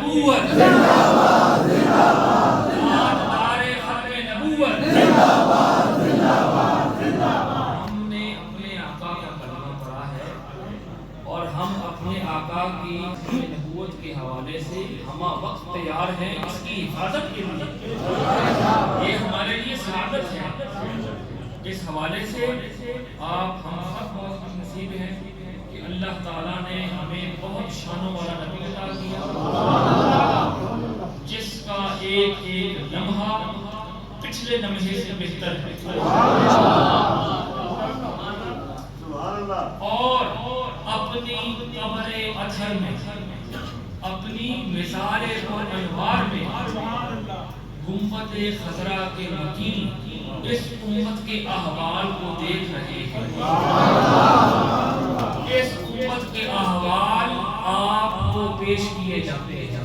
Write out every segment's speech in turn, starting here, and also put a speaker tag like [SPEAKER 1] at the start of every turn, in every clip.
[SPEAKER 1] नबूवत जिंदाबाद जिंदाबाद ताजदार खत्म नबूवत जिंदाबाद जिंदाबाद जिंदाबाद। हमने अपने आका का कलमा पढ़ा है और हम अपने आका की नबूवत के हवाले से हम वक्त तैयार हैं इसकी हिफाजत के लिए। ये हमारे लिए सआदत है। इस हवाले से आप हम सब बहुत नसीब हैं कि अल्लाह ताला ने हमें बहुत शानों वाला नबी अता किया जिसका एक एक लम्हा पिछले लम्हे से बेहतर है और अपनी कब्र अज़हर में अपनी मिसाल और अनवार में गुंबद खजरा के मकीन इस उम्मत के अहवाल को देख रहे हैं। इस उम्मत के अहवाल आपको पेश किए जाते हैं।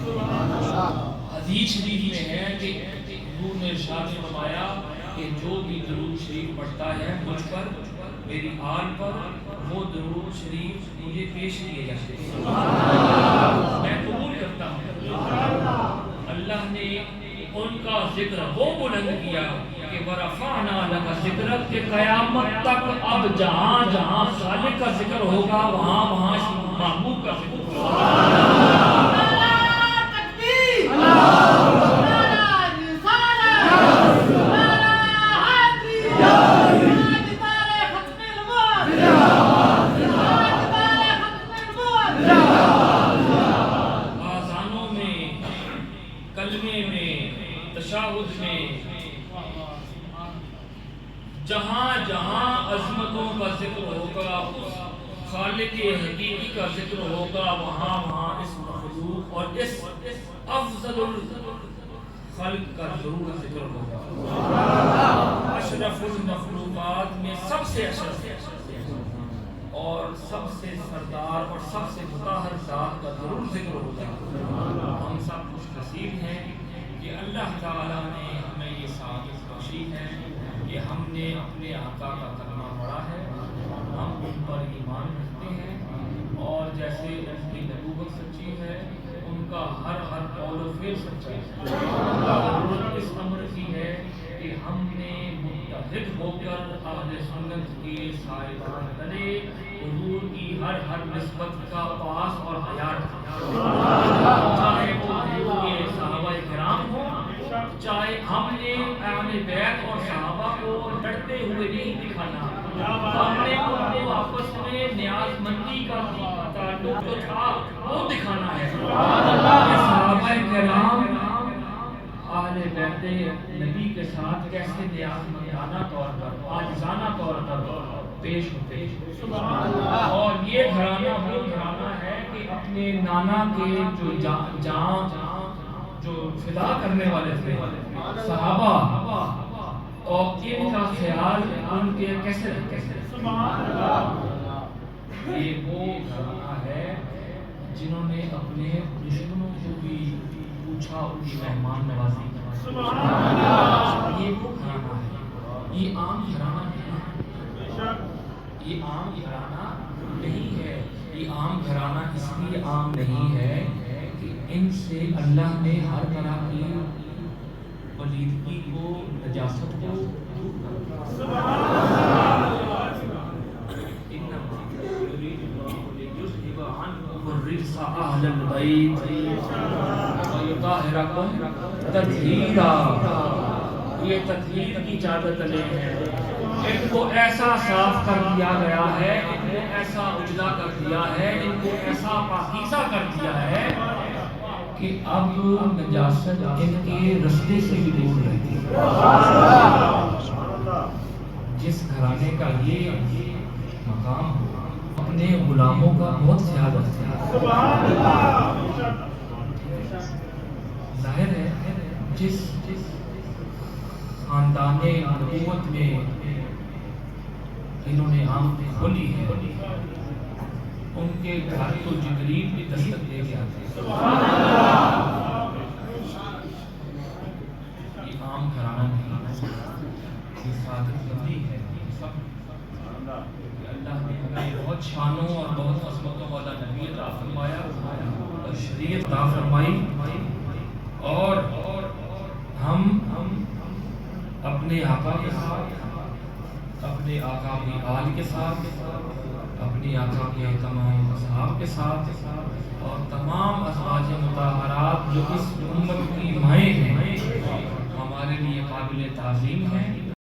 [SPEAKER 1] हदीस शरीफ में है कि हुजूर ने इरशाद फरमाया कि जो भी दरूद शरीफ पढ़ता है मुझ पर मेरी आल पर वो दरूद शरीफ मुझे पेश किए जाते हैं। मैं कबूल करता हूँ। अल्लाह ने उनका जिक्र वो बुलंद किया कि वरफ़अना लका ज़िक्रक के क़यामत तक अब जहाँ जहाँ खालिक का जिक्र होगा वहाँ वहाँ महबूब का जिक्र होगा। आज़ानों में, कलमे में, तशाहुद में जहाँ जहाँ अज़मतों का जिक्र होगा, खालिक हकीकी का जिक्र होगा, वहाँ वहाँ इस मखलूक और इस अफ़ज़लुल खल्क़ का ज़रूर जिक्र होगा। अशरफुल मखलूक़ात में सबसे अशरफ और सबसे सरदार और सबसे मुताहर ज़ात का ज़रूर जिक्र होगा। हम सब खुश नसीब हैं कि अल्लाह ताला ने हमें ये साबित बख्शी है कि हमने अपने आका का कलमा पढ़ा है, हम उन पर ईमान रखते हैं और जैसे उनकी नबूवत सच्ची है उनका हर हर कौल व फ़िल सच्चा है। ज़रूरत इस अमर की है कि हमने मुत्तहिद होकर अहले सुन्नत के साहिबान तले हुजूर की हर हर निस्बत का पास और हयात, चाहे वो हुजूर के सहाबाए किराम हो, चाहे हमने अहले बैत और सहाबा को लड़ते हुए नहीं दिखाना, हमने उनको आपस में न्याज़मंदी का ताल्लुक जो था वो दिखाना है। सहाबाए किराम अहले बैत नबी के साथ कैसे न्याज़मंदाना तौर पर, आजिज़ाना तौर पर पेश होते हैं। और ये घराना वो घराना है कि अपने नाना के जो जान जो फिदा करने वाले थे सहाबा और इनका ख्याल उनके कैसे ये वो घराना है जिन्होंने अपने दुश्मनों को भी पूछा, उनकी मेहमान नवाजी। ये वो घराना है, ये आम घराना नहीं है, ये आम घराना नहीं है। ये आम घराना इसलिए आम नहीं है कि इनसे अल्लाह ने हर तरह की पलीदगी को, नजासत को ये तत्हीर की चादर तले हैं। इनको ऐसा साफ कर दिया गया है, इनको ऐसा उजला कर दिया है, इनको ऐसा पाकीज़ा कर दिया है कि अब नजासत इनके रास्ते से भी दूर रहती है। जिस घराने का ये मकाम अपने गुलामों का बहुत ख्याल रखते हैं। जाहिर है जिस खानदाने नबूवत में इन्होंने आंख खोली है उनके घर तो जिब्रील भी दस्तक दे के आते हैं। ये आम घराना नहीं है, ये सादत बंदी है। सब अल्लाह ने हमें बहुत शानों और बहुत अज़मतों वाला नबी अता फरमाया और शरीफ قبولیت عطا فرمائی، اور ہم اپنے آقا کے ساتھ، اپنے آقا کی آل کے ساتھ، اپنی آقا کے تمام اصحاب کے ساتھ، اور تمام ازواج مطہرات جو اس امت کی مائیں ہیں، ہمارے لیے قابل تعظیم ہیں،